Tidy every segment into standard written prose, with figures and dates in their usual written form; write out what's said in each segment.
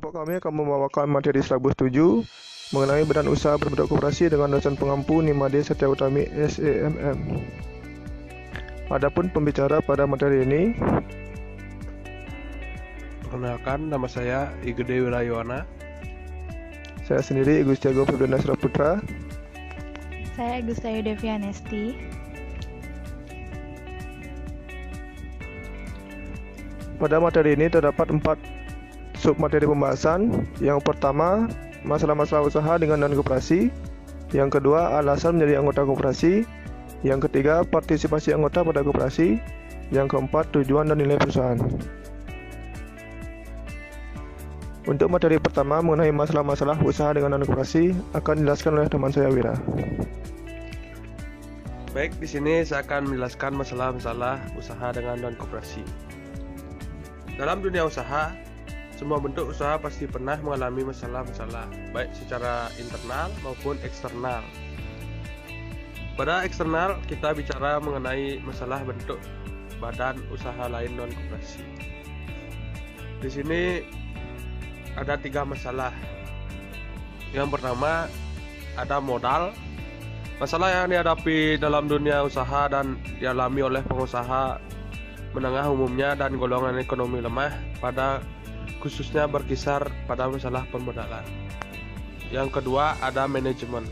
Kelompok kami akan membawakan materi silabus 7 mengenai badan usaha berbentuk koperasi dengan dosen pengampu Nimade Setia Utami SEMM. Adapun pembicara pada materi ini, perkenalkan, nama saya Igede Wilayuwana. saya sendiri Igus Jago Febriana Suraputra. Saya Gustayu Devianesti. Pada materi ini terdapat 4 submateri pembahasan. Yang pertama, masalah-masalah usaha dengan non-koperasi. Yang kedua, alasan menjadi anggota koperasi. Yang ketiga, partisipasi anggota pada koperasi. Yang keempat, tujuan dan nilai perusahaan. Untuk materi pertama mengenai masalah-masalah usaha dengan non-koperasi akan dijelaskan oleh teman saya Wira. Baik, di sini saya akan menjelaskan masalah-masalah usaha dengan non-koperasi. Dalam dunia usaha, semua bentuk usaha pasti pernah mengalami masalah-masalah, baik secara internal maupun eksternal. Pada eksternal, kita bicara mengenai masalah bentuk badan usaha lain non-koperasi. Di sini ada 3 masalah. Yang pertama, ada modal. Masalah yang dihadapi dalam dunia usaha dan dialami oleh pengusaha menengah umumnya dan golongan ekonomi lemah pada khususnya berkisar pada masalah permodalan. Yang kedua, ada manajemen,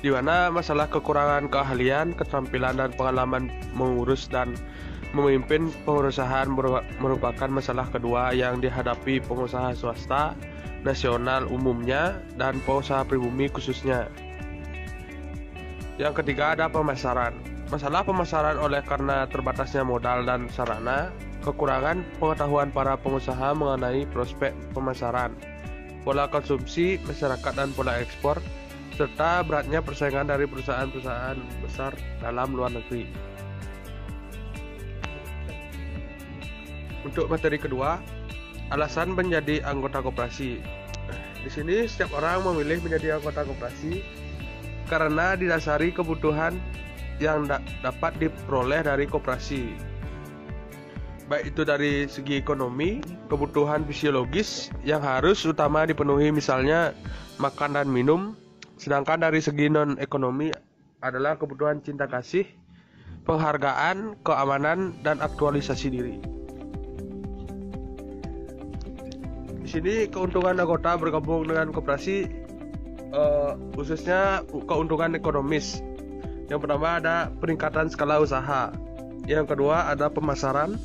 di mana masalah kekurangan keahlian, keterampilan dan pengalaman mengurus dan memimpin perusahaan merupakan masalah kedua yang dihadapi pengusaha swasta nasional umumnya dan pengusaha pribumi khususnya. Yang ketiga, ada pemasaran. Masalah pemasaran oleh karena terbatasnya modal dan sarana, kekurangan pengetahuan para pengusaha mengenai prospek pemasaran, pola konsumsi masyarakat dan pola ekspor, serta beratnya persaingan dari perusahaan-perusahaan besar dalam luar negeri. Untuk materi kedua, alasan menjadi anggota koperasi. Di sini setiap orang memilih menjadi anggota koperasi karena didasari kebutuhan yang dapat diperoleh dari koperasi, baik itu dari segi ekonomi, kebutuhan fisiologis yang harus utama dipenuhi, misalnya makan dan minum. Sedangkan dari segi non-ekonomi adalah kebutuhan cinta kasih, penghargaan, keamanan, dan aktualisasi diri. Di sini keuntungan anggota bergabung dengan koperasi, khususnya keuntungan ekonomis. Yang pertama ada peningkatan skala usaha. Yang kedua ada pemasaran,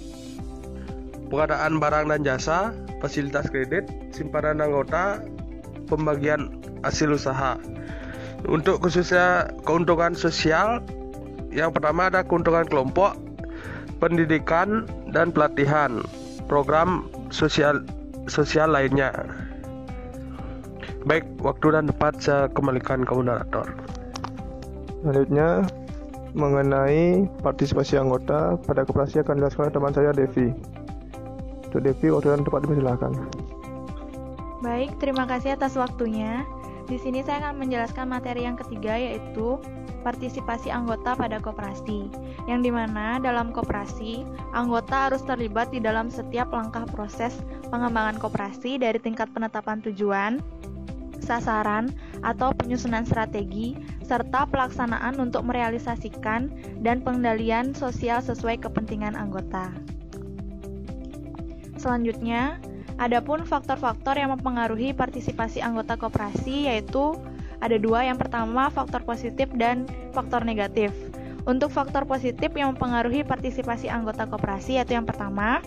pengadaan barang dan jasa, fasilitas kredit, simpanan anggota, pembagian hasil usaha. Untuk khususnya keuntungan sosial, yang pertama ada keuntungan kelompok, pendidikan dan pelatihan, program sosial lainnya. Baik, waktu dan tempat saya kembalikan ke moderator. Selanjutnya, mengenai partisipasi anggota pada koperasi akan dijelaskan oleh teman saya Devi. Untuk Devi, waktu dan tempat dipersilakan. Baik, terima kasih atas waktunya. Di sini saya akan menjelaskan materi yang ketiga, yaitu partisipasi anggota pada koperasi, yang dimana dalam koperasi, anggota harus terlibat di dalam setiap langkah proses pengembangan koperasi dari tingkat penetapan tujuan, sasaran, atau penyusunan strategi, serta pelaksanaan untuk merealisasikan dan pengendalian sosial sesuai kepentingan anggota. Selanjutnya, adapun faktor-faktor yang mempengaruhi partisipasi anggota koperasi, yaitu ada 2. Yang pertama, faktor positif dan faktor negatif. Untuk faktor positif yang mempengaruhi partisipasi anggota koperasi, yaitu yang pertama,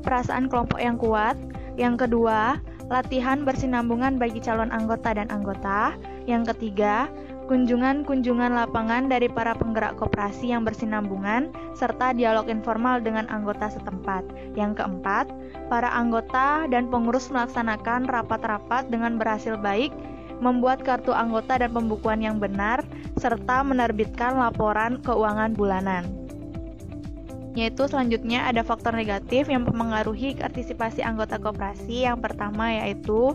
perasaan kelompok yang kuat. Yang kedua, latihan bersinambungan bagi calon anggota dan anggota. Yang ketiga, kunjungan lapangan dari para penggerak koperasi yang bersinambungan, serta dialog informal dengan anggota setempat. Yang keempat, para anggota dan pengurus melaksanakan rapat-rapat dengan berhasil baik, membuat kartu anggota dan pembukuan yang benar, serta menerbitkan laporan keuangan bulanan. Yaitu selanjutnya ada faktor negatif yang mempengaruhi partisipasi anggota koperasi. Yang pertama yaitu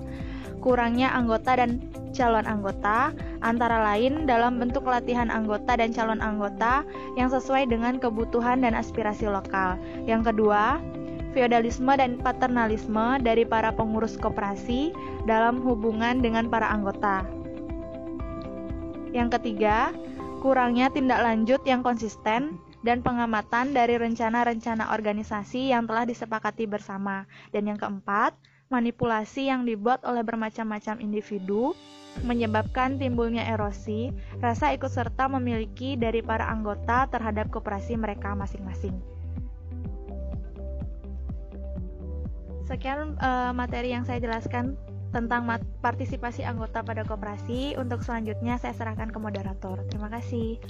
kurangnya anggota dan calon anggota, antara lain dalam bentuk latihan anggota dan calon anggota yang sesuai dengan kebutuhan dan aspirasi lokal. Yang kedua, feodalisme dan paternalisme dari para pengurus koperasi dalam hubungan dengan para anggota. Yang ketiga, kurangnya tindak lanjut yang konsisten dan pengamatan dari rencana-rencana organisasi yang telah disepakati bersama. Dan yang keempat, manipulasi yang dibuat oleh bermacam-macam individu menyebabkan timbulnya erosi, rasa ikut serta memiliki dari para anggota terhadap koperasi mereka masing-masing. Sekian materi yang saya jelaskan tentang partisipasi anggota pada koperasi. Untuk selanjutnya saya serahkan ke moderator. Terima kasih.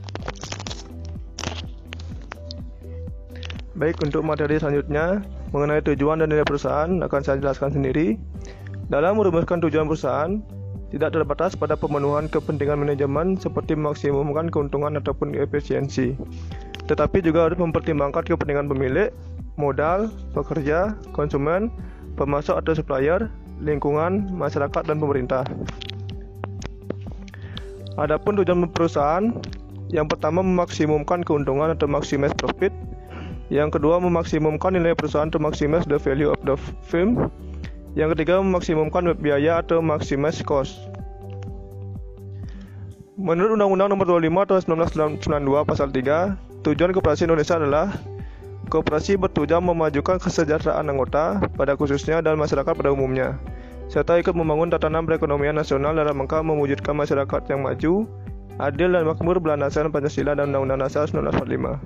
Baik, untuk materi selanjutnya mengenai tujuan dan nilai perusahaan akan saya jelaskan sendiri. Dalam merumuskan tujuan perusahaan, tidak terbatas pada pemenuhan kepentingan manajemen seperti memaksimumkan keuntungan ataupun efisiensi, tetapi juga harus mempertimbangkan kepentingan pemilik, modal, pekerja, konsumen, pemasok atau supplier, lingkungan, masyarakat, dan pemerintah. Adapun tujuan perusahaan, yang pertama memaksimumkan keuntungan atau maximize profit, yang kedua memaksimumkan nilai perusahaan atau maximize the value of the firm, yang ketiga memaksimumkan biaya atau maximize cost. Menurut Undang-Undang Nomor 25 Tahun 1992 Pasal 3, tujuan Koperasi Indonesia adalah koperasi bertujuan memajukan kesejahteraan anggota pada khususnya dan masyarakat pada umumnya, serta ikut membangun tatanan perekonomian nasional dalam rangka mewujudkan masyarakat yang maju, adil dan makmur berlandaskan Pancasila dan Undang-Undang Dasar 1945.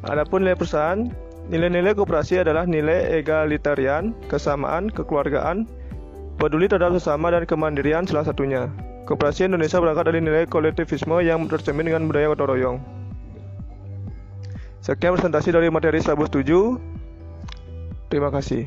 Adapun nilai perusahaan, nilai-nilai koperasi adalah nilai egalitarian, kesamaan, kekeluargaan, peduli terhadap sesama, dan kemandirian salah satunya. Koperasi Indonesia berangkat dari nilai kolektivisme yang tercermin dengan budaya gotong royong. Sekian presentasi dari materi Syllabus 7. Terima kasih.